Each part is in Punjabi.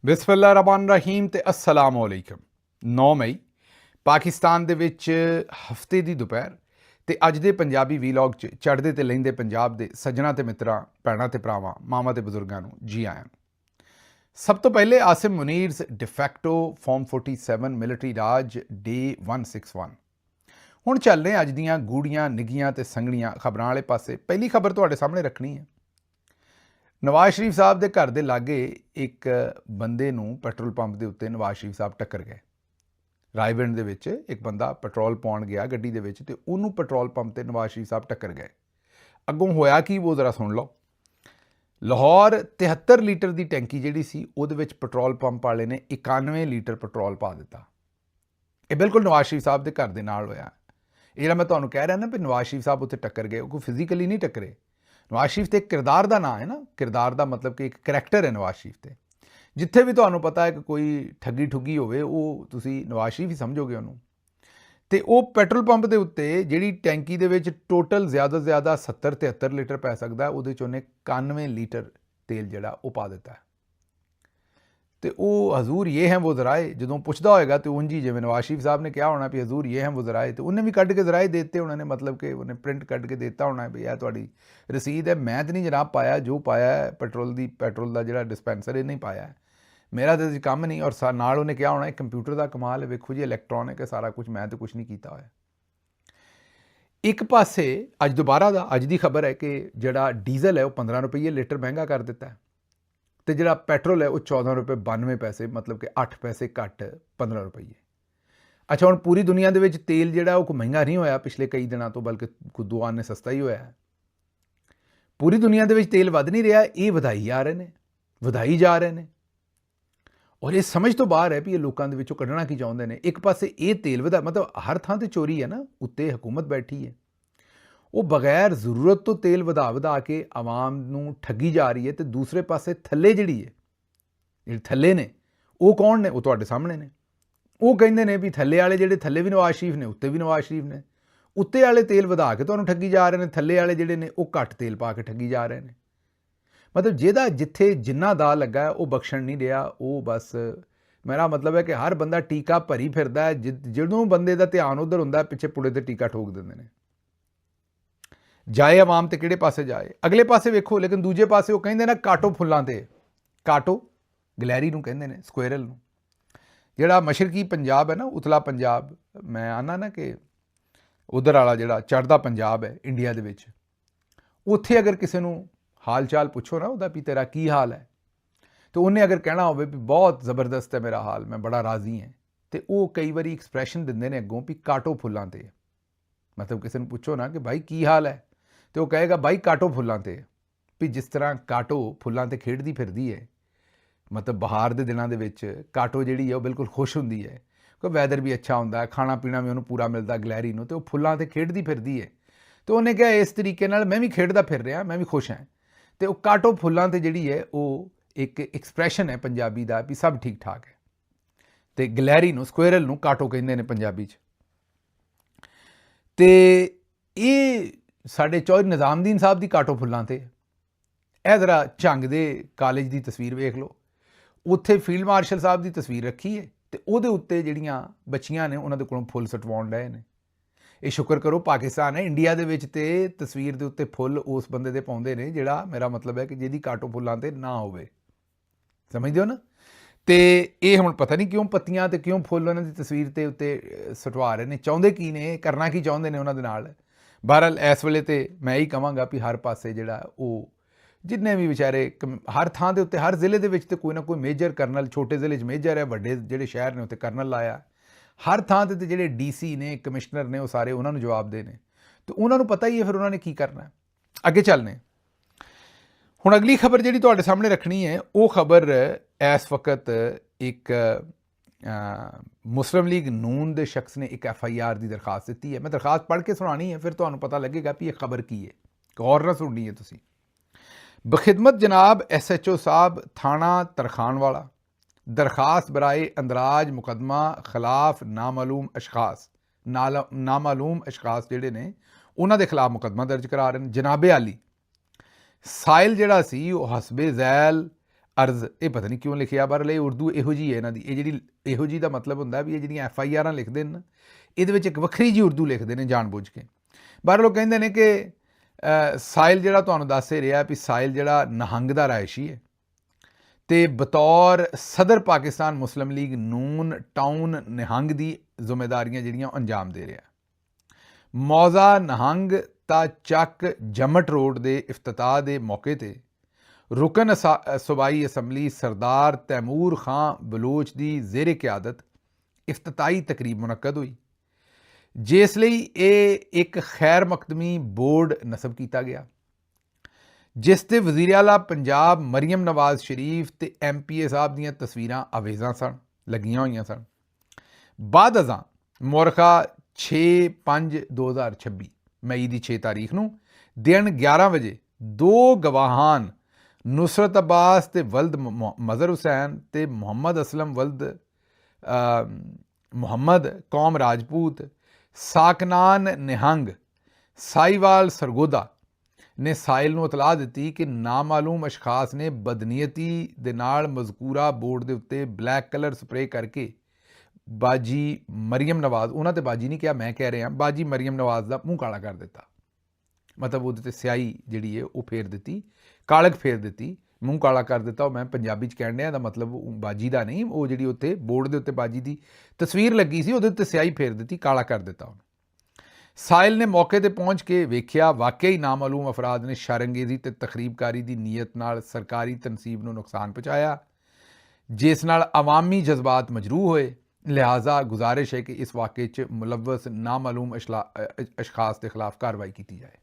ਬਿਸਮਿल्लाहिर्रहमानिर्रहीम ਤੇ अस्सलाम वालेकुम। 9 ਮਈ ਪਾਕਿਸਤਾਨ ਦੇ ਵਿੱਚ ਹਫਤੇ ਦੀ ਦੁਪਹਿਰ ਤੇ ਅੱਜ ਦੇ ਪੰਜਾਬੀ ਵੀਲੌਗ 'ਚ ਚੜ੍ਹਦੇ ਤੇ ਲਹਿੰਦੇ ਪੰਜਾਬ ਦੇ ਸੱਜਣਾ ਤੇ ਮਿੱਤਰਾਂ, ਭੈਣਾਂ ਤੇ ਭਰਾਵਾਂ, ਮਾਵਾਂ ਤੇ ਬਜ਼ੁਰਗਾਂ ਨੂੰ ਜੀ ਆਇਆਂ ਨੂੰ। ਸਭ ਤੋਂ ਪਹਿਲੇ ਆਸਿਮ ਮੁਨੀਰਸ ਡਿਫੈਕਟੋ ਫਾਰਮ 47 ਮਿਲਟਰੀ ਰਾਜ ਡੇ 161। ਹੁਣ ਚੱਲ ਰਹੇ ਅੱਜ ਦੀਆਂ ਗੂੜੀਆਂ ਨਿੱਘੀਆਂ ਤੇ ਸੰਘਣੀਆਂ ਖਬਰਾਂ ਵਾਲੇ ਪਾਸੇ। ਪਹਿਲੀ ਖਬਰ ਤੁਹਾਡੇ ਸਾਹਮਣੇ ਰੱਖਣੀ ਹੈ। ਨਵਾਜ਼ ਸ਼ਰੀਫ ਸਾਹਿਬ ਦੇ ਘਰ ਦੇ ਲਾਗੇ ਇੱਕ ਬੰਦੇ ਨੂੰ ਪੈਟਰੋਲ ਪੰਪ ਦੇ ਉੱਤੇ ਨਵਾਜ਼ ਸ਼ਰੀਫ ਸਾਹਿਬ ਟੱਕਰ ਗਏ। ਰਾਏਵਿੰਡ ਦੇ ਵਿੱਚ ਇੱਕ ਬੰਦਾ ਪੈਟਰੋਲ ਪਾਉਣ ਗਿਆ ਗੱਡੀ ਦੇ ਵਿੱਚ ਤੇ ਉਹਨੂੰ ਪੈਟਰੋਲ ਪੰਪ ਤੇ ਨਵਾਜ਼ ਸ਼ਰੀਫ ਸਾਹਿਬ ਟੱਕਰ ਗਏ। ਅੱਗੋਂ ਹੋਇਆ ਕੀ ਉਹ ਜ਼ਰਾ ਸੁਣ ਲਓ। ਲਾਹੌਰ 73 ਲੀਟਰ ਦੀ ਟੈਂਕੀ ਜਿਹੜੀ ਸੀ ਉਹਦੇ ਵਿੱਚ ਪੈਟਰੋਲ ਪੰਪ ਵਾਲੇ ਨੇ 91 ਲੀਟਰ ਪੈਟਰੋਲ ਪਾ ਦਿੱਤਾ। ਇਹ ਬਿਲਕੁਲ ਨਵਾਜ਼ ਸ਼ਰੀਫ ਸਾਹਿਬ ਦੇ ਘਰ ਦੇ ਨਾਲ ਹੋਇਆ। ਇਹ ਜਿਹੜਾ ਮੈਂ ਤੁਹਾਨੂੰ ਕਹਿ ਰਿਹਾ ਨਾ ਵੀ ਨਵਾਜ਼ ਸ਼ਰੀਫ ਸਾਹਿਬ ਉੱਥੇ ਟੱਕਰ ਗਏ, ਉਹ ਕੋਈ ਫਿਜ਼ੀਕਲੀ ਨਹੀਂ ਟੱਕਰੇ। ਨਵਾਜ਼ ਸ਼ਰੀਫ ਤੇ ਇੱਕ ਕਿਰਦਾਰ ਦਾ ਨਾਂ ਹੈ ਨਾ, ਕਿਰਦਾਰ ਦਾ ਮਤਲਬ ਕਿ ਇੱਕ ਕਰੈਕਟਰ ਹੈ ਨਵਾਜ਼ ਸ਼ਰੀਫ ਤੇ। ਜਿੱਥੇ ਵੀ ਤੁਹਾਨੂੰ ਪਤਾ ਹੈ ਕਿ ਕੋਈ ਠੱਗੀ ਠੁੱਗੀ ਹੋਵੇ ਉਹ ਤੁਸੀਂ ਨਵਾਜ਼ ਸ਼ਰੀਫ ਹੀ ਸਮਝੋਗੇ ਉਹਨੂੰ। ਤੇ ਉਹ ਪੈਟਰੋਲ ਪੰਪ ਦੇ ਉੱਤੇ ਜਿਹੜੀ ਟੈਂਕੀ ਦੇ ਵਿੱਚ ਟੋਟਲ ਜ਼ਿਆਦਾ ਤੋਂ ਜ਼ਿਆਦਾ 70-73 ਲੀਟਰ ਪੈ ਸਕਦਾ, ਉਹਦੇ 'ਚ ਉਹਨੇ 91 ਲੀਟਰ ਤੇਲ ਜਿਹੜਾ ਉਹ ਪਾ ਦਿੱਤਾ। ਤੇ ਉਹ ਹਜ਼ੂਰ ਇਹ ਹੈ ਉਹ ਜ਼ਰਾਏ ਜਦੋਂ ਪੁੱਛਦਾ ਹੋਏਗਾ ਤੇ ਉਂਝ ਹੀ ਜਿਵੇਂ ਨਵਾਜ਼ ਸ਼ਰੀਫ ਸਾਹਿਬ ਨੇ ਕਿਹਾ ਹੋਣਾ ਵੀ ਹਜ਼ੂਰ ਇਹ ਹੈ ਉਹ ਜ਼ਰਾਏ, ਤੇ ਉਹਨੇ ਵੀ ਕੱਢ ਕੇ ਜ਼ਰਾਏ ਦੇ ਦਿੱਤੇ ਉਹਨਾਂ ਨੇ, ਮਤਲਬ ਕਿ ਉਹਨੇ ਪ੍ਰਿੰਟ ਕੱਢ ਕੇ ਦਿੱਤਾ ਹੋਣਾ ਵੀ ਇਹ ਤੁਹਾਡੀ ਰਸੀਦ ਹੈ। ਮੈਂ ਤਾਂ ਨਹੀਂ ਜਨਾਬ ਪਾਇਆ, ਜੋ ਪਾਇਆ ਪੈਟਰੋਲ ਦਾ ਜਿਹੜਾ ਡਿਸਪੈਂਸਰ ਇਹ ਨਹੀਂ ਪਾਇਆ, ਮੇਰਾ ਤਾਂ ਕੰਮ ਨਹੀਂ। ਔਰ ਨਾਲ ਉਹਨੇ ਕਿਹਾ ਹੋਣਾ ਕੰਪਿਊਟਰ ਦਾ ਕਮਾਲ ਹੈ, ਵੇਖੋ ਜੀ ਇਲੈਕਟ੍ਰੋਨਿਕ ਹੈ ਸਾਰਾ ਕੁਝ, ਮੈਂ ਤਾਂ ਕੁਝ ਨਹੀਂ ਕੀਤਾ ਹੋਇਆ। ਇੱਕ ਪਾਸੇ ਅੱਜ ਦੁਬਾਰਾ ਦਾ ਅੱਜ ਦੀ ਖਬਰ ਹੈ ਕਿ ਜਿਹੜਾ ਡੀਜ਼ਲ ਹੈ ਉਹ 15 ਰੁਪਏ ਲੀਟਰ ਮਹਿੰਗਾ ਕਰ ਦਿੱਤਾ ਤੇ ਜਿਹੜਾ ਪੈਟਰੋਲ ਹੈ ਉਹ 14 ਰੁਪਏ 92 ਪੈਸੇ, ਮਤਲਬ ਕਿ 8 ਪੈਸੇ ਘੱਟ 15 ਰੁਪਏ। ਅੱਛਾ, ਹੁਣ ਪੂਰੀ ਦੁਨੀਆ ਦੇ ਵਿੱਚ ਤੇਲ ਜਿਹੜਾ ਉਹ ਕੋਈ ਮਹਿੰਗਾ ਨਹੀਂ ਹੋਇਆ ਪਿਛਲੇ ਕਈ ਦਿਨਾਂ ਤੋਂ, ਬਲਕਿ ਕੁਝ ਦੁਆਨ ਨੇ ਸਸਤਾ ਹੀ ਹੋਇਆ। ਪੂਰੀ ਦੁਨੀਆ ਦੇ ਵਿੱਚ ਤੇਲ ਵੱਧ ਨਹੀਂ ਰਿਹਾ, ਇਹ ਵਧਾਈ ਜਾ ਰਹੇ ਨੇ। ਔਰ ਇਹ ਸਮਝ ਤੋਂ ਬਾਹਰ ਹੈ ਵੀ ਇਹ ਲੋਕਾਂ ਦੇ ਵਿੱਚੋਂ ਕੱਢਣਾ ਕੀ ਚਾਹੁੰਦੇ ਨੇ। ਇੱਕ ਪਾਸੇ ਇਹ ਤੇਲ ਮਤਲਬ ਹਰ ਥਾਂ ਤੇ ਚੋਰੀ ਹੈ ਨਾ, ਉੱਤੇ ਹਕੂਮਤ ਬੈਠੀ ਹੈ, ਉਹ ਬਗੈਰ ਜ਼ਰੂਰਤ ਤੋਂ ਤੇਲ ਵਧਾ ਕੇ ਆਵਾਮ ਨੂੰ ਠੱਗੀ ਜਾ ਰਹੀ ਹੈ। ਤੇ ਦੂਸਰੇ ਪਾਸੇ ਥੱਲੇ ਜਿਹੜੇ ਥੱਲੇ ਨੇ ਉਹ ਕੌਣ ਨੇ? ਉਹ ਤੁਹਾਡੇ ਸਾਹਮਣੇ ਨੇ। ਉਹ ਕਹਿੰਦੇ ਨੇ ਵੀ ਥੱਲੇ ਵਾਲੇ ਜਿਹੜੇ ਥੱਲੇ ਵੀ ਨਵਾਜ਼ ਸ਼ਰੀਫ ਨੇ, ਉੱਤੇ ਵੀ ਨਵਾਜ਼ ਸ਼ਰੀਫ ਨੇ। ਉੱਤੇ ਵਾਲੇ ਤੇਲ ਵਧਾ ਕੇ ਤੁਹਾਨੂੰ ਠੱਗੀ ਜਾ ਰਹੇ ਨੇ, ਥੱਲੇ ਵਾਲੇ ਜਿਹੜੇ ਨੇ ਉਹ ਘੱਟ ਤੇਲ ਪਾ ਕੇ ਠੱਗੀ ਜਾ ਰਹੇ ਨੇ। ਮਤਲਬ ਜਿਹਦਾ ਜਿੱਥੇ ਜਿੰਨਾ ਦਾ ਲੱਗਾ ਉਹ ਬਖਸ਼ਣ ਨਹੀਂ ਰਿਹਾ। ਉਹ ਬਸ ਮੇਰਾ ਮਤਲਬ ਹੈ ਕਿ ਹਰ ਬੰਦਾ ਟੀਕਾ ਭਰੀ ਫਿਰਦਾ ਹੈ। ਜਦੋਂ ਬੰਦੇ ਦਾ ਧਿਆਨ ਉੱਧਰ ਹੁੰਦਾ ਪਿੱਛੇ ਪੁੜੇ ਤੇ ਟੀਕਾ ਠੋਕ ਦਿੰਦੇ ਨੇ। ਜਾਏ ਆਵਾਮ ਤੇ ਕਿਹੜੇ ਪਾਸੇ ਜਾਏ? ਅਗਲੇ ਪਾਸੇ ਵੇਖੋ, ਲੇਕਿਨ ਦੂਜੇ ਪਾਸੇ ਉਹ ਕਹਿੰਦੇ ਨਾ ਕਾਟੋ ਫੁੱਲਾਂ ਤੇ, ਕਾਟੋ ਗਲੈਰੀ ਨੂੰ ਕਹਿੰਦੇ ਨੇ, ਸਕੁਏਰਲ ਨੂੰ। ਜਿਹੜਾ ਮਸ਼ਰਕੀ ਪੰਜਾਬ ਹੈ ਨਾ, ਉਤਲਾ ਪੰਜਾਬ, ਮੈਂ ਆਨਾ ਨਾ ਕਿ ਉਧਰ ਵਾਲਾ ਜਿਹੜਾ ਚੜ੍ਹਦਾ ਪੰਜਾਬ ਹੈ ਇੰਡੀਆ ਦੇ ਵਿੱਚ, ਉੱਥੇ ਅਗਰ ਕਿਸੇ ਨੂੰ ਹਾਲ ਚਾਲ ਪੁੱਛੋ ਨਾ ਉਹਦਾ ਵੀ ਤੇਰਾ ਕੀ ਹਾਲ ਹੈ, ਤੇ ਉਹਨੇ ਅਗਰ ਕਹਿਣਾ ਹੋਵੇ ਵੀ ਬਹੁਤ ਜ਼ਬਰਦਸਤ ਹੈ ਮੇਰਾ ਹਾਲ, ਮੈਂ ਬੜਾ ਰਾਜ਼ੀ ਹਾਂ, ਤੇ ਉਹ ਕਈ ਵਾਰੀ ਐਕਸਪ੍ਰੈਸ਼ਨ ਦਿੰਦੇ ਨੇ ਅੱਗੋਂ ਵੀ ਕਾਟੋ ਫੁੱਲਾਂ ਤੇ। ਮਤਲਬ ਕਿਸੇ ਨੂੰ ਪੁੱਛੋ ਨਾ ਕਿ ਭਾਈ ਕੀ ਹਾਲ ਹੈ, ਤੇ ਉਹ ਕਹੇਗਾ ਬਾਈ ਕਾਟੋ ਫੁੱਲਾਂ ਤੇ। ਵੀ ਜਿਸ ਤਰ੍ਹਾਂ ਕਾਟੋ ਫੁੱਲਾਂ ਤੇ ਖੇਡਦੀ ਫਿਰਦੀ ਹੈ, ਮਤਲਬ ਬਹਾਰ ਦੇ ਦਿਨਾਂ ਦੇ ਵਿੱਚ ਕਾਟੋ ਜਿਹੜੀ ਹੈ ਉਹ ਬਿਲਕੁਲ ਖੁਸ਼ ਹੁੰਦੀ ਹੈ, ਕੋਈ ਵੈਦਰ ਵੀ ਅੱਛਾ ਹੁੰਦਾ, ਖਾਣਾ ਪੀਣਾ ਵੀ ਉਹਨੂੰ ਪੂਰਾ ਮਿਲਦਾ ਗਲੈਰੀ ਨੂੰ, ਤੇ ਉਹ ਫੁੱਲਾਂ ਤੇ ਖੇਡਦੀ ਫਿਰਦੀ ਹੈ। ਤੇ ਉਹਨੇ ਕਿਹਾ ਇਸ ਤਰੀਕੇ ਨਾਲ ਮੈਂ ਵੀ ਖੇਡਦਾ ਫਿਰ ਰਿਹਾ, ਮੈਂ ਵੀ ਖੁਸ਼ ਹਾਂ। ਤੇ ਉਹ ਕਾਟੋ ਫੁੱਲਾਂ ਤੇ ਜਿਹੜੀ ਹੈ ਉਹ ਇੱਕ ਐਕਸਪ੍ਰੈਸ਼ਨ ਹੈ ਪੰਜਾਬੀ ਦਾ ਵੀ ਸਭ ਠੀਕ ਠਾਕ ਹੈ। ਤੇ ਗਲੈਰੀ ਨੂੰ, ਸਕੁਏਰਲ ਨੂੰ ਕਾਟੋ ਕਹਿੰਦੇ ਨੇ ਪੰਜਾਬੀ 'ਚ। ਤੇ ਇਹ ਸਾਡੇ ਚੌਧਰੀ ਨਿਜ਼ਾਮਦੀਨ ਸਾਹਿਬ ਦੀ ਕਾਟੋ ਫੁੱਲਾਂ ਤੇ। ਇਹ ਜ਼ਰਾ ਝੰਗ ਦੇ ਕਾਲਜ ਦੀ ਤਸਵੀਰ ਵੇਖ ਲਓ, ਉੱਥੇ ਫੀਲਡ ਮਾਰਸ਼ਲ ਸਾਹਿਬ ਦੀ ਤਸਵੀਰ ਰੱਖੀ ਹੈ ਤੇ ਉਹਦੇ ਉੱਤੇ ਜਿਹੜੀਆਂ ਬੱਚੀਆਂ ਨੇ ਉਹਨਾਂ ਦੇ ਕੋਲੋਂ ਫੁੱਲ ਸਟਵਾਉਣ ਡਏ ਨੇ। ਇਹ ਸ਼ੁਕਰ ਕਰੋ ਪਾਕਿਸਤਾਨ ਹੈ, ਇੰਡੀਆ ਦੇ ਵਿੱਚ ਤੇ ਤਸਵੀਰ ਦੇ ਉੱਤੇ ਫੁੱਲ ਉਸ ਬੰਦੇ ਦੇ ਪਾਉਂਦੇ ਨੇ ਜਿਹੜਾ, ਮੇਰਾ ਮਤਲਬ ਹੈ ਕਿ ਜਿਹਦੀ ਕਾਟੋ ਫੁੱਲਾਂ ਤੇ ਨਾ ਹੋਵੇ, ਸਮਝਦੇ ਹੋ ਨਾ। ਤੇ ਇਹ ਹੁਣ ਪਤਾ ਨਹੀਂ ਕਿਉਂ ਪੱਤੀਆਂ ਤੇ ਕਿਉਂ ਫੁੱਲ ਉਹਨਾਂ ਦੀ ਤਸਵੀਰ ਤੇ ਉੱਤੇ ਸਟਵਾ ਰਹੇ ਨੇ, ਚਾਹੁੰਦੇ ਕੀ ਨੇ, ਕਰਨਾ ਕੀ ਚਾਹੁੰਦੇ ਨੇ ਉਹਨਾਂ ਦੇ ਨਾਲ। ਬਹਰਹਾਲ ਇਸ ਵੇਲੇ ਤੇ ਮੈਂ ਇਹੀ ਕਹਾਂਗਾ ਵੀ ਹਰ ਪਾਸੇ ਜਿਹੜਾ ਉਹ ਜਿੰਨੇ ਵੀ ਵਿਚਾਰੇ ਹਰ ਥਾਂ ਦੇ ਉੱਤੇ, ਹਰ ਜ਼ਿਲ੍ਹੇ ਦੇ ਵਿੱਚ ਤੇ ਕੋਈ ਨਾ ਕੋਈ ਮੇਜਰ ਕਰਨਲ, ਛੋਟੇ ਜ਼ਿਲ੍ਹੇ 'ਚ ਮੇਜਰ ਹੈ, ਵੱਡੇ ਜਿਹੜੇ ਸ਼ਹਿਰ ਨੇ ਉੱਥੇ ਕਰਨਲ ਲਾਇਆ। ਹਰ ਥਾਂ ਤੇ ਜਿਹੜੇ DC ਨੇ, ਕਮਿਸ਼ਨਰ ਨੇ, ਉਹ ਸਾਰੇ ਉਹਨਾਂ ਨੂੰ ਜਵਾਬਦੇ ਨੇ, ਤੇ ਉਹਨਾਂ ਨੂੰ ਪਤਾ ਹੀ ਹੈ ਫਿਰ ਉਹਨਾਂ ਨੇ ਕੀ ਕਰਨਾ। ਅੱਗੇ ਚੱਲਨੇ। ਹੁਣ ਅਗਲੀ ਖਬਰ ਜਿਹੜੀ ਤੁਹਾਡੇ ਸਾਹਮਣੇ ਰੱਖਣੀ ਹੈ, ਉਹ ਖਬਰ ਇਸ ਵਕਤ ਇੱਕ ਮੁਸਲਿਮ ਲੀਗ ਨੂਨ ਦੇ ਸ਼ਖਸ ਨੇ ਇੱਕ FIR ਦੀ ਦਰਖਾਸਤ ਦਿੱਤੀ ਹੈ। ਮੈਂ ਦਰਖਾਸਤ ਪੜ੍ਹ ਕੇ ਸੁਣਾਣੀ ਹੈ, ਫਿਰ ਤੁਹਾਨੂੰ ਪਤਾ ਲੱਗੇਗਾ ਵੀ ਇਹ ਖਬਰ ਕੀ ਹੈ। ਗੌਰ ਨਾਲ ਸੁਣਨੀ ਹੈ ਤੁਸੀਂ। ਬਖਿਦਮਤ ਜਨਾਬ SHO ਸਾਹਿਬ ਥਾਣਾ ਤਰਖਾਨ ਵਾਲਾ, दरखास्त बराए अंदराज मुकदमा खिलाफ नामालूम अशखास ਜਿਹੜੇ ਨੇ ਉਹਨਾਂ ਦੇ ਖਿਲਾਫ ਮੁਕੱਦਮਾ ਦਰਜ ਕਰਾ ਰਹੇ ਨੇ। ਜਨਾਬੇ ਆਲੀ ਸਾਇਲ ਜਿਹੜਾ ਸੀ ਉਹ ਹਸਬੇ ਜ਼ੈਲ अर्ज़ ये पता नहीं क्यों लिखिया, पर ये उर्दू इहो जी है इन्हां दी। ये जिहड़ी इहो जी दा मतलब हुंदा भी ये जिहड़ियां FIR लिखदे ने इहदे विच एक वखरी जी उर्दू लिखदे ने जाणबुझ के। पर लोग कहिंदे ने कि साहिल जिहड़ा तुहानूं दस रिहा भी साहिल जिहड़ा निहंग दा रायशी है ते बतौर सदर पाकिस्तान मुस्लिम लीग नून टाउन निहंग दी जिम्मेदारियां जिहड़ियां अंजाम दे रहा। मौजा निहंग ता ਚੱਕ जमट रोड के इफ्तिताह के मौके पर रुकन सूबाई असैम्बली सरदार तैमूर खां बलोच की जेरे क्यादत इफ्तिताही तकरीब मुनक्कद हुई, जिसलिए ये एक खैर मकदमी बोर्ड नस्ब किया गया जिस ते वज़ीर आला पंजाब मरीम नवाज शरीफ ते MPA साहब दीयां तस्वीरां आवेज़ां सन लगियां होईयां सन। बाद अज़ां मुरखा 6/5/2026 मई की 6 तारीख नूं दिन 11 बजे दो गवाहान नुसरत अब्बास ते वल्द मज़हर हुसैन ते मुहम्मद असलम वल्द मुहम्मद कौम राजपूत साकनान निहंग साहिवाल सरगोदा ने साहिल नूं इतलाह दी कि नामालूम अशखास ने बदनीयती दे नाल मज़कूरा बोर्ड के उत्ते ब्लैक कलर स्प्रे करके बाजी मरीम नवाज, उन्होंने तो बाजी नहीं कहा, मैं कह रहा बाजी मरीम नवाज का मूँह काला कर दिता। मतलब वो स्याही जी है वो फेर दी, कालक फेर दी, मूँह काला कर दिता। मैं पंजाबी कहण दिया मतलब बाजी का नहीं, वो जी उत्ते बोर्ड के उत्ते बाजी की तस्वीर लगी सी उहदे उत्ते स्याही फेर दी, काला कर दिता उन्हें। साहिल ने मौके पर पहुँच के वेख्या वाकई नामालूम अफराद ने शरअंगेज़ी ते तकरीबकारी की नीयत नाल सरकारी तनसीब नूं नुकसान पहुँचाया, जिस नाल अवामी जज्बात मजरूह होए। लिहाजा गुजारिश है कि इस वाक़े च मुलव्वस नामालूम अशखास के खिलाफ कार्रवाई की जाए।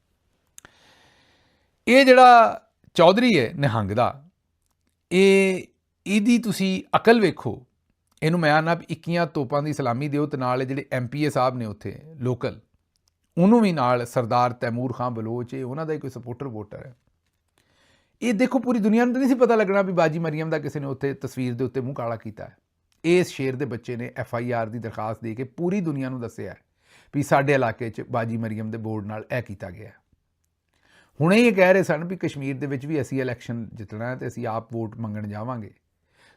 ये जिहड़ा चौधरी है निहंग दा, इहदी तुसी अकल वेखो, इहनूं मैं आना 21 तोपां की सलामी दिओ ते नाल जिहड़े MPA साहब ने उत्थे लोकल उन्होंने भी नाल सरदार तैमूर खां बलोच उन्हों का कोई सपोर्टर वोटर है। ये देखो पूरी दुनिया में तो नहीं सी पता लगना भी बाजी मरीम का किसी ने उत्थे तस्वीर के उत्ते मूँह काला किया है। इस शेर के बच्चे ने FIR की दरखास्त दे के पूरी दुनिया को दसिया है भी साडे इलाके च बाजी मरीम के बोर्ड नाल यह किया गया। हुणे ये कह रहे सन भी कश्मीर के भी असी इलैक्शन जितना है तो असी आप वोट मंगण जावांगे।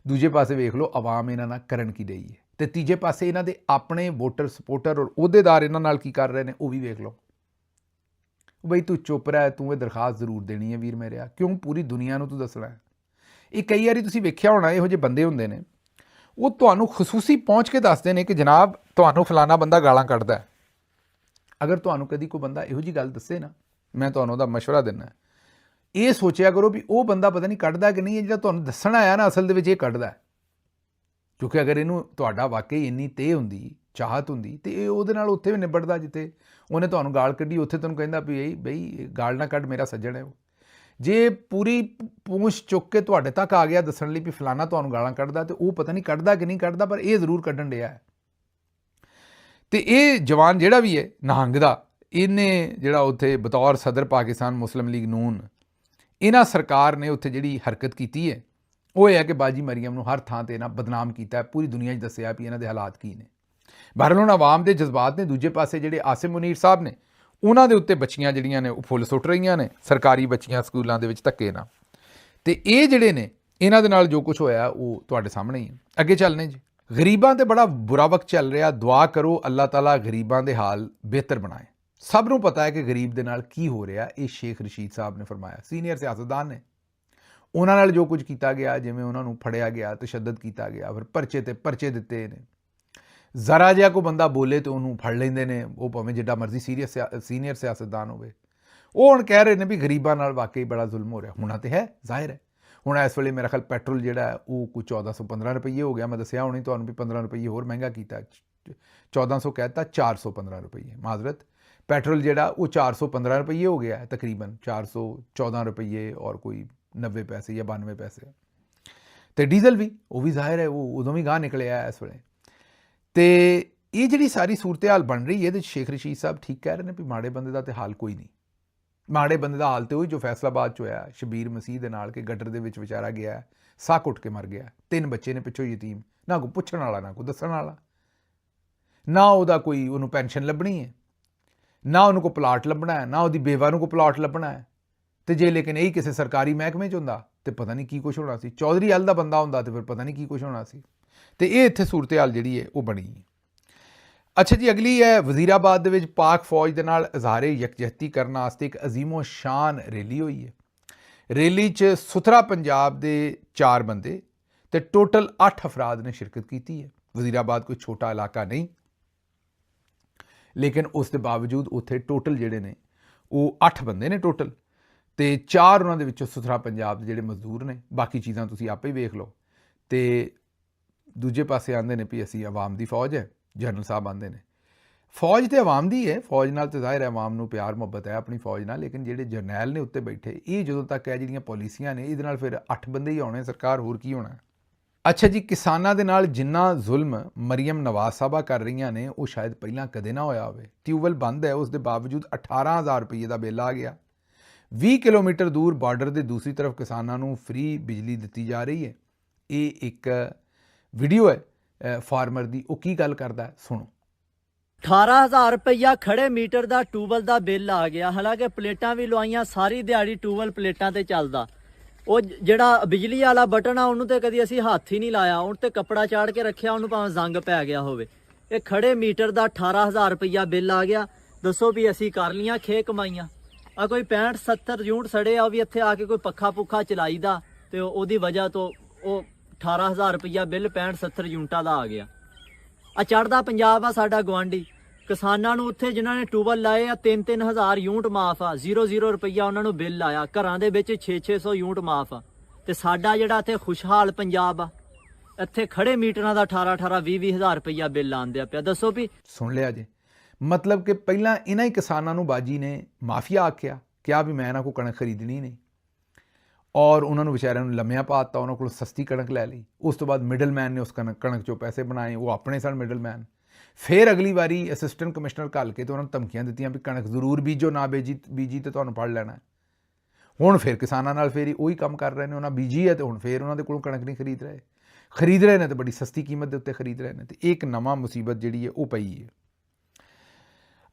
दूजे पासे वेख लो आवाम इन्हां नाल करन की रही है, तो तीजे पासे इन्हां दे अपने वोटर सपोर्टर और अहुदेदार इन्हां नाल की कर रहे हैं, वह भी वेख लो। बई तू चुप रहा है, तू ये दरखास्त जरूर देनी है वीर मेरिया, क्यों पूरी दुनिया को तू दसना है। ये कई बार तुसीं वेख्या होना इहो जिहे बंदे हुंदे ने वो तुहानूं खसूसी पहुँच के दसदे ने कि जनाब तुहानूं फलाना बंदा गालां कढदा है। अगर तुहानूं कदी कोई बंदा इहो जी गल दसे ना, मैं तुहानूं उहदा मशवरा दिना, ये सोचिया करो भी वो बंदा पता नहीं कढदा कि नहीं है, जिहड़ा तुहानूं दस्सण आया ना असल दे विच ये कढदा है। क्योंकि अगर इनू तुहाडा वाकई इन्नी तेह हुंदी चाहत हुंदी तो ये उहदे नाल उत्थे भी निबड़दा जिथे उन्हें तुहानूं गाल कढी उत्थे तुहानूं कहंदा भी बई गाल ना कढ, मेरा सज्जण है वो। जे पूरी पूंछ चुक के तुहाडे तक आ गया दस्सण लई भी फलाना तुहानूं गालां कढदा, तो वो पता नहीं कढदा कि नहीं कढदा, पर यह जरूर कढण दिया है। तो ये जवान जिहड़ा भी है निहंग दा, इन्हें जिहड़ा उत्थे बतौर सदर पाकिस्तान मुस्लिम लीग नून इन्हां सरकार ने उत्थे जिहड़ी हरकत कीती है वो है कि बाजी मरीम नूं हर थां ते इन्हां बदनाम किया है, पूरी दुनिया 'च दस्सिया भी इन्हां दे हालात की ने। बहरहाल हुण आवाम के जज्बात ने, दूजे पासे जिहड़े आसिम मुनीर साहब ने उन्हां दे उत्ते बच्चियां जिहड़ियां ने वो फुੱਲ सुੱਟ रहीआं ने सरकारी बच्चियां स्कूलों के धक्के नाल। ते ये जिहड़े ने इन्हां दे नाल जो कुछ होया वो तुहाडे सामने ही है। अगे चलने जी, गरीबां ते बड़ा बुरा वक्त चल रहा, दुआ करो अल्लाह ताला गरीबां दे हाल बेहतर बनाए। सब नूं पता है कि गरीब दे नाल की हो रहा, ये शेख रशीद साहब ने फरमाया, सीनियर सियासतदान ने। उन्हां नाल जो कुछ किया गया, जिवें उन्हां नूं फड़िया गया, तशद्दद किया गया, फिर परचे ते परचे दिते ने। जरा जिहा कोई बंदा बोले तो उन्होंने फड़ लेंदे ने, वो भावें जिड्डा मर्जी सीनियर सियासतदान होवे। वो हुण कह रहे हैं भी गरीबां नाल वाकई बड़ा जुल्म हो रहा। होना तो है, जाहिर है। हुण इस वेले मेरा ख्याल पेट्रोल जिहड़ा है वो कोई 1415 रुपये हो गया। मैं दस्सिया होनी तुहानूं भी 15 रुपये होर महंगा किया, 1400 कहता 415 रुपये। माजरत, पेट्रोल जिहड़ा वो 415 रुपये हो गया है, तकरीबन 414 रुपये और कोई 90 पैसे या 92 पैसे। तो डीजल भी वो भी जाहिर है वो उदों भी गाह निकलिया इस वेले। तो ये जी सारी सूरत हाल बन रही है, शेख रशीद साहब ठीक कह रहे हैं भी माड़े बंदे का तो हाल कोई नहीं। माड़े बंदे का हाल तो वही जो फैसलाबाद च होया शबीर मसीह के नाल के गटर के विचारा गया, साह घुट के मर गया, 3 बच्चे ने पिछों यतीम, ना कोई पुछण वाला ना कोई दस्सण वाला, ना उहदा कोई उन्होंने पेनशन लभनी है, ना उन्होंने कोई प्लाट लभना है, ना उहदी बेवा को प्लाट लभना है। तो जे लेकिन यही किसी सरकारी महकमे च हुंदा ਤੇ ਪਤਾ ਨਹੀਂ ਕੀ ਕੁਛ ਹੋਣਾ ਸੀ। ਚੌਧਰੀ ਵਾਲ ਦਾ ਬੰਦਾ ਹੁੰਦਾ ਤੇ ਫਿਰ ਪਤਾ ਨਹੀਂ ਕੀ ਕੁਛ ਹੋਣਾ ਸੀ। ਤੇ ਇਹ ਇੱਥੇ ਸੂਰਤ ਹਾਲ ਜਿਹੜੀ ਹੈ ਉਹ ਬਣੀ। ਅੱਛਾ ਜੀ, ਅਗਲੀ ਹੈ ਵਜ਼ੀਰਾਬਾਦ ਦੇ ਵਿੱਚ ਪਾਕ ਫੌਜ ਦੇ ਨਾਲ ਇਜ਼ਹਾਰੇ ਯਕਜਹਤੀ ਕਰਨ ਵਾਸਤੇ ਇੱਕ ਅਜ਼ੀਮੋ ਸ਼ਾਨ ਰੈਲੀ ਹੋਈ ਹੈ। ਰੈਲੀ 'ਚ ਸੁਥਰਾ ਪੰਜਾਬ ਦੇ 4 ਬੰਦੇ ਤੇ ਟੋਟਲ 8 ਅਫਰਾਦ ਨੇ ਸ਼ਿਰਕਤ ਕੀਤੀ ਹੈ। ਵਜ਼ੀਰਾਬਾਦ ਕੋਈ ਛੋਟਾ ਇਲਾਕਾ ਨਹੀਂ, ਲੇਕਿਨ ਉਸ ਦੇ ਬਾਵਜੂਦ ਉੱਥੇ ਟੋਟਲ ਜਿਹੜੇ ਨੇ ਉਹ 8 ਬੰਦੇ ਨੇ ਟੋਟਲ, ਤੇ 4 ਉਹਨਾਂ ਦੇ ਵਿੱਚੋਂ ਸੁਥਰਾ ਪੰਜਾਬ ਦੇ ਜਿਹੜੇ ਮਜ਼ਦੂਰ ਨੇ। ਬਾਕੀ ਚੀਜ਼ਾਂ ਤੁਸੀਂ ਆਪੇ ਹੀ ਵੇਖ ਲਓ। ਤੇ ਦੂਜੇ ਪਾਸੇ ਆਉਂਦੇ ਨੇ ਵੀ ਅਸੀਂ ਆਵਾਮ ਦੀ ਫੌਜ ਹੈ। ਜਨਰਲ ਸਾਹਿਬ ਆਉਂਦੇ ਨੇ ਫੌਜ ਤੇ ਆਵਾਮ ਦੀ ਹੈ, ਫੌਜ ਨਾਲ ਤੇ ਜ਼ਾਹਿਰ ਹੈ ਆਵਾਮ ਨੂੰ ਪਿਆਰ ਮੁਹੱਬਤ ਹੈ ਆਪਣੀ ਫੌਜ ਨਾਲ, ਲੇਕਿਨ ਜਿਹੜੇ ਜਰਨੈਲ ਨੇ ਉੱਤੇ ਬੈਠੇ, ਇਹ ਜਦੋਂ ਤੱਕ ਇਹ ਜਿਹੜੀਆਂ ਪਾਲਿਸੀਆਂ ਨੇ ਇਹਦੇ ਨਾਲ ਫਿਰ 8 ਬੰਦੇ ਹੀ ਆਉਣੇ ਸਰਕਾਰ, ਹੋਰ ਕੀ ਹੋਣਾ। ਅੱਛਾ ਜੀ, ਕਿਸਾਨਾਂ ਦੇ ਨਾਲ ਜਿੰਨਾ ਜ਼ੁਲਮ ਮਰੀਮ ਨਵਾਜ਼ ਸਾਹਿਬਾ ਕਰ ਰਹੀਆਂ ਨੇ ਉਹ ਸ਼ਾਇਦ ਪਹਿਲਾਂ ਕਦੇ ਨਾ ਹੋਇਆ ਹੋਵੇ। ਟਿਊਬਵੈੱਲ ਬੰਦ ਹੈ, ਉਸ ਦੇ ਬਾਵਜੂਦ 18,000 ਰੁਪਏ ਦਾ ਬਿੱਲ ਆ ਗਿਆ। 20 ਕਿਲੋਮੀਟਰ ਦੂਰ ਬਾਰਡਰ ਦੇ ਦੂਸਰੀ ਤਰਫ ਕਿਸਾਨਾਂ ਨੂੰ ਫ੍ਰੀ ਬਿਜਲੀ ਦਿੱਤੀ ਜਾ ਰਹੀ ਹੈ। ਇਹ ਇੱਕ ਵੀਡੀਓ ਹੈ ਫਾਰਮਰ ਦੀ, ਉਹ ਕੀ ਗੱਲ ਕਰਦਾ ਹੈ, ਸੁਣੋ। 18,000 ਰੁਪਈਆ ਖੜੇ ਮੀਟਰ ਦਾ ਟਿਊਬਵੈੱਲ ਦਾ ਬਿੱਲ ਆ ਗਿਆ। ਹਾਲਾਂਕਿ ਪਲੇਟਾਂ ਵੀ ਲਵਾਈਆਂ, ਸਾਰੀ ਦਿਹਾੜੀ ਟਿਊਬਵੈੱਲ ਪਲੇਟਾਂ ਤੇ ਚੱਲਦਾ। ਉਹ ਜਿਹੜਾ ਬਿਜਲੀ ਵਾਲਾ ਬਟਨ ਆ ਉਹਨੂੰ ਤੇ ਕਦੀ ਅਸੀਂ ਹੱਥ ਹੀ ਨਹੀਂ ਲਾਇਆ, ਉਹਨ ਤੇ ਕੱਪੜਾ ਚਾੜ ਕੇ ਰੱਖਿਆ, ਉਹਨੂੰ ਭਾਵੇਂ ਜ਼ੰਗ ਪੈ ਗਿਆ ਹੋਵੇ। ਇਹ ਖੜੇ ਮੀਟਰ ਦਾ 18,000 ਰੁਪਈਆ ਬਿੱਲ ਆ ਗਿਆ। ਦੱਸੋ ਵੀ ਅਸੀਂ ਕਰ ਲੀਆਂ ਖੇ ਕਮਾਈਆਂ। ਆ ਕੋਈ 65-70 ਯੂਨਿਟ ਸੜੇ ਆ, ਉਹ ਵੀ ਇੱਥੇ ਆ ਕੇ ਕੋਈ ਪੱਖਾ ਪੁੱਖਾ ਚਲਾਈਦਾ ਤੇ ਉਹਦੀ ਵਜ੍ਹਾ ਤੋਂ ਉਹ 18,000 ਰੁਪਈਆ ਬਿੱਲ 65-70 ਯੂਨਿਟਾਂ ਦਾ ਆ ਗਿਆ। ਆ ਚੜ੍ਹਦਾ ਪੰਜਾਬ ਆ ਸਾਡਾ ਗਵਾਂਢੀ, ਕਿਸਾਨਾਂ ਨੂੰ ਉੱਥੇ ਜਿਨ੍ਹਾਂ ਨੇ ਟਿਊਬਵੈੱਲ ਲਾਏ ਆ 3-3 ਹਜ਼ਾਰ ਯੂਨਿਟ ਮਾਫ ਆ, 0 ਰੁਪਈਆ ਉਹਨਾਂ ਨੂੰ ਬਿੱਲ ਆਇਆ। ਘਰਾਂ ਦੇ ਵਿੱਚ 600 ਯੂਨਿਟ ਮਾਫ ਆ। ਤੇ ਸਾਡਾ ਜਿਹੜਾ ਇੱਥੇ ਖੁਸ਼ਹਾਲ ਪੰਜਾਬ ਆ, ਇੱਥੇ ਖੜੇ ਮੀਟਰਾਂ ਦਾ 18-20 ਹਜ਼ਾਰ ਰੁਪਈਆ ਬਿੱਲ ਆਉਂਦਿਆ ਪਿਆ। ਦੱਸੋ ਵੀ ਸੁਣ ਲਿਆ ਜੀ, ਮਤਲਬ ਕਿ ਪਹਿਲਾਂ ਇਹਨਾਂ ਹੀ ਕਿਸਾਨਾਂ ਨੂੰ ਬਾਜੀ ਨੇ ਮਾਫੀਆ ਆਖਿਆ, ਕਿਹਾ ਵੀ ਮੈਂ ਇਹਨਾਂ ਕੋਲ ਕਣਕ ਖਰੀਦਣੀ ਨਹੀਂ, ਔਰ ਉਹਨਾਂ ਨੂੰ ਵਿਚਾਰਿਆਂ ਨੂੰ ਲੰਮਿਆਂ ਪਾ ਦਿੱਤਾ, ਉਹਨਾਂ ਕੋਲ ਸਸਤੀ ਕਣਕ ਲੈ ਲਈ। ਉਸ ਤੋਂ ਬਾਅਦ ਮਿਡਲਮੈਨ ਨੇ ਉਸ ਕਣਕ 'ਚੋਂ ਪੈਸੇ ਬਣਾਏ, ਉਹ ਆਪਣੇ ਸਨ ਮਿਡਲਮੈਨ। ਫਿਰ ਅਗਲੀ ਵਾਰੀ ਅਸਿਸਟੈਂਟ ਕਮਿਸ਼ਨਰ ਘੱਲ ਕੇ ਤੇ ਉਹਨਾਂ ਨੂੰ ਧਮਕੀਆਂ ਦਿੱਤੀਆਂ ਵੀ ਕਣਕ ਜ਼ਰੂਰ ਬੀਜੋ, ਨਾ ਬੀਜੀ ਤੇ ਤੁਹਾਨੂੰ ਫੜ ਲੈਣਾ। ਹੁਣ ਫਿਰ ਕਿਸਾਨਾਂ ਨਾਲ ਫਿਰ ਉਹੀ ਕੰਮ ਕਰ ਰਹੇ ਨੇ, ਉਹਨਾਂ ਬੀਜੀ ਹੈ ਤੇ ਹੁਣ ਫਿਰ ਉਹਨਾਂ ਦੇ ਕੋਲੋਂ ਕਣਕ ਨਹੀਂ ਖਰੀਦ ਰਹੇ ਨੇ ਤੇ ਬੜੀ ਸਸਤੀ ਕੀਮਤ ਦੇ ਉੱਤੇ ਖਰੀਦ ਰਹੇ ਨੇ। ਤੇ ਇੱਕ ਨਵਾਂ ਮੁਸੀਬਤ ਜਿਹੜੀ ਹੈ ਉਹ ਪਈ ਹੈ।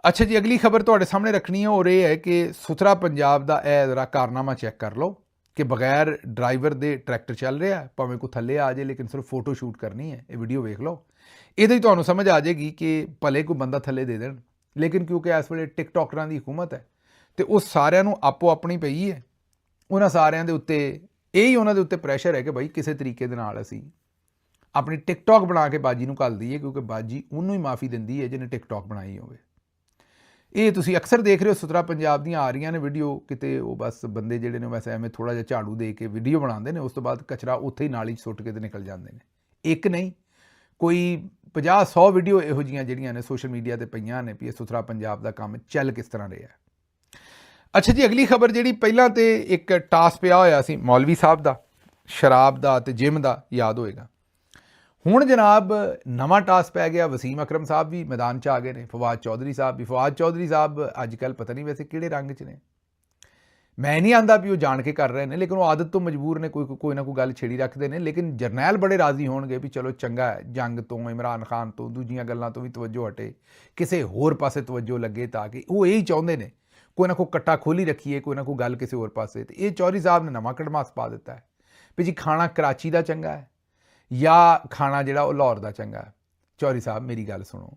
ਅੱਛਾ ਜੀ, ਅਗਲੀ ਖਬਰ ਤੁਹਾਡੇ ਸਾਹਮਣੇ ਰੱਖਣੀ ਹੈ, ਔਰ ਇਹ ਹੈ ਕਿ ਸੁਥਰਾ ਪੰਜਾਬ ਦਾ ਇਹ ਜ਼ਰਾ ਕਾਰਨਾਮਾ ਚੈੱਕ ਕਰ ਲਓ ਕਿ ਬਗੈਰ ਡਰਾਈਵਰ ਦੇ ਟਰੈਕਟਰ ਚੱਲ ਰਿਹਾ, ਭਾਵੇਂ ਕੋਈ ਥੱਲੇ ਆ ਜਾਏ, ਲੇਕਿਨ ਸਿਰਫ ਫੋਟੋ ਸ਼ੂਟ ਕਰਨੀ ਹੈ। ਇਹ ਵੀਡੀਓ ਵੇਖ ਲਓ, ਇਹਦੇ ਹੀ ਤੁਹਾਨੂੰ ਸਮਝ ਆ ਜਾਏਗੀ ਕਿ ਭਲੇ ਕੋਈ ਬੰਦਾ ਥੱਲੇ ਦੇ ਦੇਣ, ਲੇਕਿਨ ਕਿਉਂਕਿ ਇਸ ਵੇਲੇ ਟਿਕਟੋਕਰਾਂ ਦੀ ਹਕੂਮਤ ਹੈ ਤੇ ਉਹ ਸਾਰਿਆਂ ਨੂੰ ਆਪੋ ਆਪਣੀ ਪਈ ਹੈ। ਉਹਨਾਂ ਸਾਰਿਆਂ ਦੇ ਉੱਤੇ ਇਹ ਹੀ ਉਹਨਾਂ ਦੇ ਉੱਤੇ ਪ੍ਰੈਸ਼ਰ ਹੈ ਕਿ ਭਾਈ ਕਿਸੇ ਤਰੀਕੇ ਦੇ ਨਾਲ ਅਸੀਂ ਆਪਣੀ ਟਿਕਟੋਕ ਬਣਾ ਕੇ ਬਾਜੀ ਨੂੰ ਘੱਲ ਦਈਏ, ਕਿਉਂਕਿ ਬਾਜੀ ਉਹਨੂੰ ਹੀ ਮਾਫੀ ਦਿੰਦੀ ਹੈ ਜਿਹਨੇ ਟਿਕਟੋਕ ਬਣਾਈ ਹੋਵੇ। ਇਹ ਤੁਸੀਂ ਅਕਸਰ ਦੇਖ ਰਹੇ ਹੋ, ਸੁਥਰਾ ਪੰਜਾਬ ਦੀਆਂ ਆ ਰਹੀਆਂ ਨੇ ਵੀਡੀਓ, ਕਿਤੇ ਉਹ ਬਸ ਬੰਦੇ ਜਿਹੜੇ ਨੇ ਵੈਸੇ ਐਵੇਂ ਥੋੜ੍ਹਾ ਜਿਹਾ ਝਾੜੂ ਦੇ ਕੇ ਵੀਡੀਓ ਬਣਾਉਂਦੇ ਨੇ, ਉਸ ਤੋਂ ਬਾਅਦ ਕਚਰਾ ਉੱਥੇ ਹੀ ਨਾਲੀ 'ਚ ਸੁੱਟ ਕੇ ਤੇ ਨਿਕਲ ਜਾਂਦੇ ਨੇ। ਇੱਕ ਨਹੀਂ, ਕੋਈ 50-100 ਵੀਡੀਓ ਇਹੋ ਜਿਹੀਆਂ ਜਿਹੜੀਆਂ ਨੇ ਸੋਸ਼ਲ ਮੀਡੀਆ 'ਤੇ ਪਈਆਂ ਨੇ ਵੀ ਇਹ ਸੁਥਰਾ ਪੰਜਾਬ ਦਾ ਕੰਮ ਚੱਲ ਕਿਸ ਤਰ੍ਹਾਂ ਰਿਹਾ। ਅੱਛਾ ਜੀ, ਅਗਲੀ ਖਬਰ ਜਿਹੜੀ ਪਹਿਲਾਂ ਤੇ ਇੱਕ ਟਾਸ ਪਿਆ ਹੋਇਆ ਸੀ ਮੌਲਵੀ ਸਾਹਿਬ ਦਾ, ਸ਼ਰਾਬ ਦਾ ਤੇ ਜਿਮ ਦਾ, ਯਾਦ ਹੋਏਗਾ। ਹੁਣ ਜਨਾਬ ਨਵਾਂ ਟਾਸ ਪੈ ਗਿਆ, ਵਸੀਮ ਅਕਰਮ ਸਾਹਿਬ ਵੀ ਮੈਦਾਨ 'ਚ ਆ ਗਏ ਨੇ, ਫਵਾਦ ਚੌਧਰੀ ਸਾਹਿਬ ਵੀ। ਫਵਾਦ ਚੌਧਰੀ ਸਾਹਿਬ ਅੱਜ ਕੱਲ੍ਹ ਪਤਾ ਨਹੀਂ ਵੈਸੇ ਕਿਹੜੇ ਰੰਗ 'ਚ ਨੇ, ਮੈਂ ਨਹੀਂ ਆਂਦਾ ਵੀ ਉਹ ਜਾਣ ਕੇ ਕਰ ਰਹੇ ਨੇ, ਲੇਕਿਨ ਉਹ ਆਦਤ ਤੋਂ ਮਜਬੂਰ ਨੇ, ਕੋਈ ਨਾ ਕੋਈ ਗੱਲ ਛੇੜੀ ਰੱਖਦੇ ਨੇ। ਲੇਕਿਨ ਜਰਨੈਲ ਬੜੇ ਰਾਜ਼ੀ ਹੋਣਗੇ ਵੀ ਚਲੋ ਚੰਗਾ ਹੈ, ਜੰਗ ਤੋਂ, ਇਮਰਾਨ ਖਾਨ ਤੋਂ, ਦੂਜੀਆਂ ਗੱਲਾਂ ਤੋਂ ਵੀ ਤਵੱਜੋ ਹਟੇ, ਕਿਸੇ ਹੋਰ ਪਾਸੇ ਤਵੱਜੋ ਲੱਗੇ, ਤਾਂ ਕਿ ਉਹ ਇਹੀ ਚਾਹੁੰਦੇ ਨੇ ਕੋਈ ਨਾ ਕੋਈ ਕੱਟਾ ਖੋਲੀ ਰੱਖੀਏ, ਕੋਈ ਨਾ ਕੋਈ ਗੱਲ ਕਿਸੇ ਹੋਰ ਪਾਸੇ। ਤੇ ਇਹ ਚੌਧਰੀ ਸਾਹਿਬ ਨੇ ਨਵਾਂ ਕੜਮਾਸ ਪਾ ਦਿੱਤਾ ਹੈ ਵੀ ਜੀ ਖਾਣਾ ਕਰਾਚੀ ਦਾ ਚੰਗਾ ਹੈ ਜਾਂ ਖਾਣਾ ਜਿਹੜਾ ਉਹ ਲਾਹੌਰ ਦਾ ਚੰਗਾ ਹੈ। ਚੌਧਰੀ ਸਾਹਿਬ ਮੇਰੀ ਗੱਲ ਸੁਣੋ,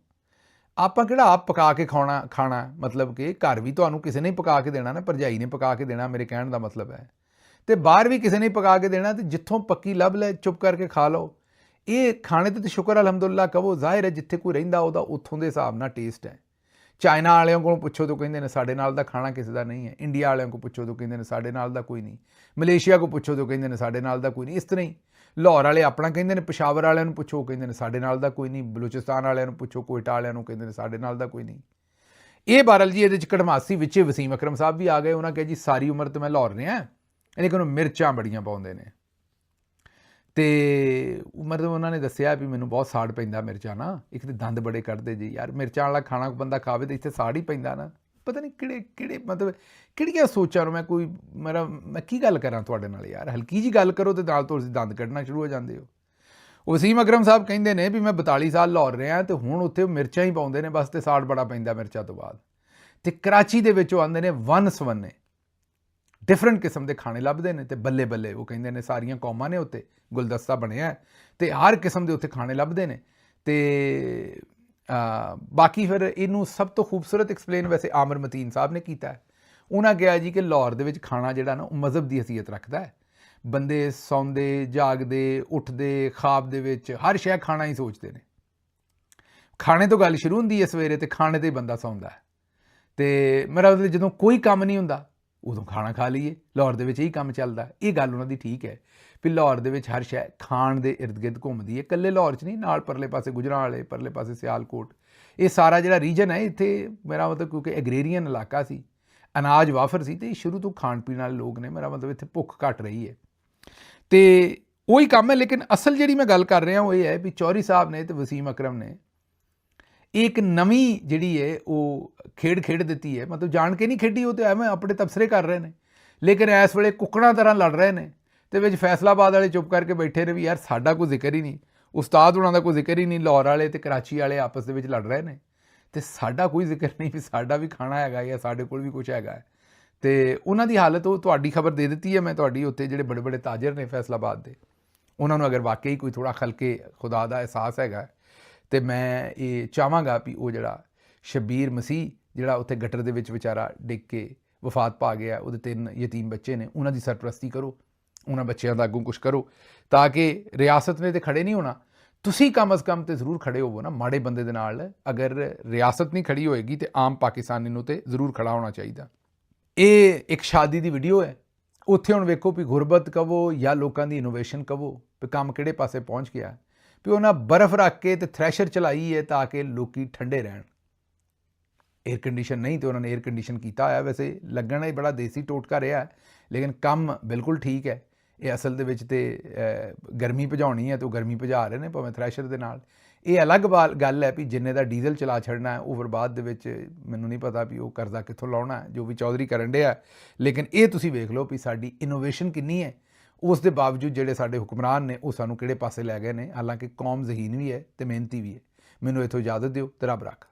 ਆਪਾਂ ਕਿਹੜਾ ਆਪ ਪਕਾ ਕੇ ਖਾਣਾ, ਮਤਲਬ ਕਿ ਘਰ ਵੀ ਤੁਹਾਨੂੰ ਕਿਸੇ ਨੇ ਪਕਾ ਕੇ ਦੇਣਾ ਨਾ, ਭਰਜਾਈ ਨੇ ਪਕਾ ਕੇ ਦੇਣਾ, ਮੇਰੇ ਕਹਿਣ ਦਾ ਮਤਲਬ ਹੈ, ਤੇ ਬਾਹਰ ਵੀ ਕਿਸੇ ਨੇ ਪਕਾ ਕੇ ਦੇਣਾ। ਤੇ ਜਿੱਥੋਂ ਪੱਕੀ ਲੱਭ ਲੈ ਚੁੱਪ ਕਰਕੇ ਖਾ ਲਓ। ਇਹ ਖਾਣੇ ਤੇ ਸ਼ੁਕਰ ਅਲਹਮਦੁਲਿਲਾ ਕਹੋ, ਜ਼ਾਹਿਰ ਹੈ ਜਿੱਥੇ ਕੋਈ ਰਹਿੰਦਾ ਉਹਦਾ ਉੱਥੋਂ ਦੇ ਹਿਸਾਬ ਨਾਲ ਟੇਸਟ ਹੈ। ਚਾਈਨਾ ਵਾਲਿਆਂ ਕੋਲੋਂ ਪੁੱਛੋ ਤਾਂ ਕਹਿੰਦੇ ਨੇ ਸਾਡੇ ਨਾਲ ਦਾ ਖਾਣਾ ਕਿਸੇ ਦਾ ਨਹੀਂ ਹੈ, ਇੰਡੀਆ ਵਾਲਿਆਂ ਕੋਲ ਪੁੱਛੋ ਤਾਂ ਕਹਿੰਦੇ ਨੇ ਸਾਡੇ ਨਾਲ ਦਾ ਕੋਈ ਨਹੀਂ, ਮਲੇਸ਼ੀਆ ਕੋਲ ਪੁੱਛੋ ਤਾਂ ਕਹਿੰਦੇ ਨੇ ਸਾਡੇ ਨਾਲ ਦਾ ਕੋਈ ਨਹੀਂ। ਇਸ ਤਰ੍ਹਾਂ ਹੀ ਲਾਹੌਰ ਵਾਲੇ ਆਪਣਾ ਕਹਿੰਦੇ ਨੇ, ਪਸ਼ਾਵਰ ਵਾਲਿਆਂ ਨੂੰ ਪੁੱਛੋ ਕਹਿੰਦੇ ਨੇ ਸਾਡੇ ਨਾਲ ਦਾ ਕੋਈ ਨਹੀਂ, ਬਲੂਚਿਸਤਾਨ ਵਾਲਿਆਂ ਨੂੰ ਪੁੱਛੋ, ਕੋਇਟਾ ਵਾਲਿਆਂ ਨੂੰ ਕਹਿੰਦੇ ਨੇ ਸਾਡੇ ਨਾਲ ਦਾ ਕੋਈ ਨਹੀਂ। ਇਹ ਬਹਰਹਾਲ ਜੀ ਇਹਦੇ 'ਚ ਕੜਮਾਸੀ ਵਿੱਚ ਵਸੀਮ ਅਕਰਮ ਸਾਹਿਬ ਵੀ ਆ ਗਏ। ਉਹਨਾਂ ਕਿਹਾ ਜੀ ਸਾਰੀ ਉਮਰ ਤਾਂ ਮੈਂ ਲਾਹੌਰ ਰਿਹਾ, ਲੇਕਿਨ ਮਿਰਚਾਂ ਬੜੀਆਂ ਪਾਉਂਦੇ ਨੇ, ਤੇ ਮਤਲਬ ਉਹਨਾਂ ਨੇ ਦੱਸਿਆ ਵੀ ਮੈਨੂੰ ਬਹੁਤ ਸਾੜ ਪੈਂਦਾ ਮਿਰਚਾਂ ਨਾ, ਇੱਕ ਤਾਂ ਦੰਦ ਬੜੇ ਕੱਢਦੇ ਜੀ ਯਾਰ, ਮਿਰਚਾਂ ਵਾਲਾ ਖਾਣਾ ਬੰਦਾ ਖਾਵੇ ਤਾਂ ਇੱਥੇ ਸਾੜ ਹੀ ਪੈਂਦਾ ਨਾ। ਪਤਾ ਨਹੀਂ ਕਿਹੜੇ ਮਤਲਬ ਕਿਹੜੀਆਂ ਸੋਚਾਂ ਨੂੰ ਮੈਂ ਕੀ ਗੱਲ ਕਰਾਂ ਤੁਹਾਡੇ ਨਾਲ ਯਾਰ, ਹਲਕੀ ਜੀ ਗੱਲ ਕਰੋ ਤੇ ਨਾਲ ਤੁਸੀਂ ਦੰਦ ਕੱਢਣਾ ਸ਼ੁਰੂ ਹੋ ਜਾਂਦੇ ਹੋ। ਵਸੀਮ ਅਕਰਮ ਸਾਹਿਬ ਕਹਿੰਦੇ ਨੇ ਵੀ ਮੈਂ 42 ਸਾਲ ਲਾਹੌਰ ਰਿਹਾ ਤੇ ਹੁਣ ਉੱਥੇ ਮਿਰਚਾਂ ਹੀ ਪਾਉਂਦੇ ਨੇ ਬਸ, ਤੇ ਸਾੜ ਬੜਾ ਪੈਂਦਾ ਮਿਰਚਾਂ ਤੋਂ ਬਾਅਦ। ਤੇ ਕਰਾਚੀ ਦੇ ਵਿੱਚ ਉਹ ਆਉਂਦੇ ਨੇ ਵਨ ਸਵੰਨੇ, ਡਿਫਰੈਂਟ ਕਿਸਮ ਦੇ ਖਾਣੇ ਲੱਭਦੇ ਨੇ ਤੇ ਬੱਲੇ ਬੱਲੇ ਉਹ ਕਹਿੰਦੇ ਨੇ ਸਾਰੀਆਂ ਕੌਮਾਂ ਨੇ ਉੱਤੇ ਗੁਲਦਸਤਾ ਬਣਿਆ ਤੇ ਹਰ ਕਿਸਮ ਦੇ ਉੱਤੇ ਖਾਣੇ ਲੱਭਦੇ ਨੇ ਤੇ ਬਾਕੀ ਫਿਰ ਇਹਨੂੰ ਸਭ ਤੋਂ ਖੂਬਸੂਰਤ ਐਕਸਪਲੇਨ ਵੈਸੇ ਆਮਰ ਮਤੀਨ ਸਾਹਿਬ ਨੇ ਕੀਤਾ ਹੈ। ਉਹਨਾਂ ਕਿਹਾ ਜੀ ਕਿ ਲਾਹੌਰ ਦੇ ਵਿੱਚ ਖਾਣਾ ਜਿਹੜਾ ਨਾ ਉਹ ਮਜ਼ਹਬ ਦੀ ਹਸੀਅਤ ਰੱਖਦਾ ਹੈ। ਬੰਦੇ ਸੌਂਦੇ ਜਾਗਦੇ ਉੱਠਦੇ ਖਾਬ ਦੇ ਵਿੱਚ ਹਰ ਸ਼ੈ ਖਾਣਾ ਹੀ ਸੋਚਦੇ ਨੇ। ਖਾਣੇ ਤੋਂ ਗੱਲ ਸ਼ੁਰੂ ਹੁੰਦੀ ਹੈ ਸਵੇਰੇ ਤੇ ਖਾਣੇ ਤੇ ਬੰਦਾ ਸੌਂਦਾ ਹੈ ਤੇ ਮੇਰਾ ਮਤਲਬ ਜਦੋਂ ਕੋਈ ਕੰਮ ਨਹੀਂ ਹੁੰਦਾ ਉਦੋਂ ਖਾਣਾ ਖਾ ਲਈਏ। ਲਾਹੌਰ ਦੇ ਵਿੱਚ ਇਹੀ ਕੰਮ ਚੱਲਦਾ। ਇਹ ਗੱਲ ਉਹਨਾਂ ਦੀ ਠੀਕ ਹੈ ਵੀ ਲਾਹੌਰ ਦੇ ਵਿੱਚ ਹਰ ਸ਼ੈ ਖਾਣ ਦੇ ਇਰਦ ਗਿਰਦ ਘੁੰਮਦੀ ਹੈ। ਇਕੱਲੇ ਲਾਹੌਰ 'ਚ ਨਹੀਂ, ਨਾਲ ਪਰਲੇ ਪਾਸੇ ਗੁਜਰਾਂਵਾਲੇ, ਪਰਲੇ ਪਾਸੇ ਸਿਆਲਕੋਟ, ਇਹ ਸਾਰਾ ਜਿਹੜਾ ਰੀਜਨ ਹੈ ਇੱਥੇ ਮੇਰਾ ਮਤਲਬ ਕਿਉਂਕਿ ਐਗਰੇਰੀਅਨ ਇਲਾਕਾ ਸੀ, ਅਨਾਜ ਵਾਫਰ ਸੀ ਤੇ ਸ਼ੁਰੂ ਤੋਂ ਖਾਣ ਪੀਣ ਵਾਲੇ ਲੋਕ ਨੇ। ਮੇਰਾ ਮਤਲਬ ਇੱਥੇ ਭੁੱਖ ਘੱਟ ਰਹੀ ਹੈ ਤੇ ਉਹੀ ਕੰਮ ਹੈ। ਲੇਕਿਨ ਅਸਲ ਜਿਹੜੀ ਮੈਂ ਗੱਲ ਕਰ ਰਿਹਾ ਉਹ ਇਹ ਹੈ ਵੀ ਚੌਧਰੀ ਸਾਹਿਬ ਨੇ ਤੇ ਵਸੀਮ ਅਕਰਮ ਨੇ ਇੱਕ ਨਵੀਂ ਜਿਹੜੀ ਹੈ ਉਹ ਖੇਡ ਦਿੱਤੀ ਹੈ। ਮਤਲਬ ਜਾਣ ਕੇ ਨਹੀਂ ਖੇਡੀ, ਉਹ ਤੇ ਐਵੇਂ ਆਪਣੇ ਤਬਸਰੇ ਕਰ ਰਹੇ ਨੇ। ਲੇਕਿਨ ਇਸ ਵੇਲੇ ਕੁੱਕੜਾਂ ਤਰ੍ਹਾਂ ਲੜ ਰਹੇ ਨੇ ਤੇ ਵਿੱਚ ਫੈਸਲਾਬਾਦ ਵਾਲੇ ਚੁੱਪ ਕਰਕੇ ਬੈਠੇ ਨੇ ਵੀ ਯਾਰ ਸਾਡਾ ਕੋਈ ਜ਼ਿਕਰ ਹੀ ਨਹੀਂ, ਉਸਤਾਦ ਹੋਣਾ ਦਾ ਕੋਈ ਜ਼ਿਕਰ ਹੀ ਨਹੀਂ। ਲਾਹੌਰ ਵਾਲੇ ਤੇ ਕਰਾਚੀ ਵਾਲੇ ਆਪਸ ਦੇ ਵਿੱਚ ਲੜ ਰਹੇ ਨੇ ਤੇ ਸਾਡਾ ਕੋਈ ਜ਼ਿਕਰ ਨਹੀਂ ਵੀ ਸਾਡਾ ਵੀ ਖਾਣਾ ਹੈਗਾ ਜਾਂ ਸਾਡੇ ਕੋਲ ਵੀ ਕੁਝ ਹੈਗਾ ਹੈ। ਤੇ ਉਹਨਾਂ ਦੀ ਹਾਲਤ ਉਹ ਤੁਹਾਡੀ ਖਬਰ ਦੇ ਦਿੱਤੀ ਹੈ ਮੈਂ ਤੁਹਾਡੀ। ਉੱਥੇ ਜਿਹੜੇ ਬੜੇ ਬੜੇ ਤਾਜਰ ਨੇ ਫੈਸਲਾਬਾਦ ਦੇ, ਉਹਨਾਂ ਨੂੰ ਅਗਰ ਵਾਕਈ ਕੋਈ ਥੋੜ੍ਹਾ ਖਲਕੇ ਖੁਦਾ ਦਾ ਅਹਿਸਾਸ ਹੈਗਾ ਤੇ ਮੈਂ ਇਹ ਚਾਹਾਂਗਾ ਵੀ ਉਹ ਜਿਹੜਾ ਸ਼ਬੀਰ ਮਸੀਹ ਜਿਹੜਾ ਉੱਥੇ ਗਟਰ ਦੇ ਵਿੱਚ ਵਿਚਾਰਾ ਡਿੱਗ ਕੇ ਵਫਾਤ ਪਾ ਗਿਆ, ਉਹਦੇ 3 ਯਤੀਮ ਬੱਚੇ ਨੇ, ਉਹਨਾਂ ਦੀ ਸਰਪ੍ਰਸਤੀ ਕਰੋ, ਉਹਨਾਂ ਬੱਚਿਆਂ ਦਾ ਅੱਗੋਂ ਕੁਛ ਕਰੋ ਤਾਂ ਕਿ ਰਿਆਸਤ ਨੇ ਤੇ ਖੜੇ ਨਹੀਂ ਹੋਣਾ, ਤੁਸੀਂ ਕਮ ਅਜ਼ ਕਮ ਤੇ ਜ਼ਰੂਰ ਖੜੇ ਹੋਵੋ ਨਾ ਮਾੜੇ ਬੰਦੇ ਦੇ ਨਾਲ। ਅਗਰ ਰਿਆਸਤ ਨਹੀਂ ਖੜੀ ਹੋਏਗੀ ਤੇ ਆਮ ਪਾਕਿਸਤਾਨੀ ਨੂੰ ਤੇ ਜ਼ਰੂਰ ਖੜਾ ਹੋਣਾ ਚਾਹੀਦਾ। ਇਹ ਇੱਕ ਸ਼ਾਦੀ ਦੀ ਵੀਡੀਓ ਹੈ। ਉੱਥੇ ਹੁਣ ਵੇਖੋ ਵੀ ਗੁਰਬਤ ਕਹੋ ਜਾਂ ਲੋਕਾਂ ਦੀ ਇਨੋਵੇਸ਼ਨ ਕਹੋ ਵੀ ਕੰਮ ਕਿਹੜੇ ਪਾਸੇ ਪਹੁੰਚ ਗਿਆ ਵੀ ਉਹਨਾਂ ਬਰਫ਼ ਰੱਖ ਕੇ ਤੇ ਥ੍ਰੈਸ਼ਰ ਚਲਾਈ ਹੈ ਤਾਂ ਕਿ ਲੋਕੀ ਠੰਡੇ ਰਹਿਣ। ਏਅਰ ਕੰਡੀਸ਼ਨ ਨਹੀਂ ਤੇ ਉਹਨਾਂ ਨੇ ਏਅਰ ਕੰਡੀਸ਼ਨ ਕੀਤਾ ਹੋਇਆ। ਵੈਸੇ ਲੱਗਣਾ ਹੀ ਬੜਾ ਦੇਸੀ ਟੋਟਕਾ ਰਿਹਾ ਲੇਕਿਨ ਕੰਮ ਬਿਲਕੁਲ ਠੀਕ ਹੈ। ਇਹ ਅਸਲ ਦੇ ਵਿੱਚ ਤੇ ਗਰਮੀ ਭਜਾਉਣੀ ਹੈ ਤੇ ਉਹ ਗਰਮੀ ਭਜਾ ਰਹੇ ਨੇ ਭਾਵੇਂ ਥ੍ਰੈਸ਼ਰ ਦੇ ਨਾਲ। ਇਹ ਅਲੱਗ ਗੱਲ ਹੈ ਵੀ ਜਿੰਨੇ ਦਾ ਡੀਜ਼ਲ ਚਲਾ ਛੱਡਣਾ ਹੈ ਉਹ ਫਿਰ ਬਾਅਦ ਦੇ ਵਿੱਚ ਮੈਨੂੰ ਨਹੀਂ ਪਤਾ ਵੀ ਉਹ ਕਰਜ਼ਾ ਕਿੱਥੋਂ ਲਾਉਣਾ ਜੋ ਵੀ ਚੌਧਰੀ ਕਰਨ ਡਿਆ। ਲੇਕਿਨ ਇਹ ਤੁਸੀਂ ਵੇਖ ਲਓ ਵੀ ਸਾਡੀ ਇਨੋਵੇਸ਼ਨ ਕਿੰਨੀ ਹੈ, ਉਸ ਦੇ ਬਾਵਜੂਦ ਜਿਹੜੇ ਸਾਡੇ ਹੁਕਮਰਾਨ ਨੇ ਉਹ ਸਾਨੂੰ ਕਿਹੜੇ ਪਾਸੇ ਲੈ ਗਏ ਨੇ। ਹਾਲਾਂਕਿ ਕੌਮ ਜ਼ਹੀਨ ਵੀ ਹੈ ਤੇ ਮਿਹਨਤੀ ਵੀ ਹੈ। ਮੈਨੂੰ ਇੱਥੋਂ ਇਜਾਜ਼ਤ ਦਿਓ ਤੇ ਰੱਬ ਰੱਖਾ।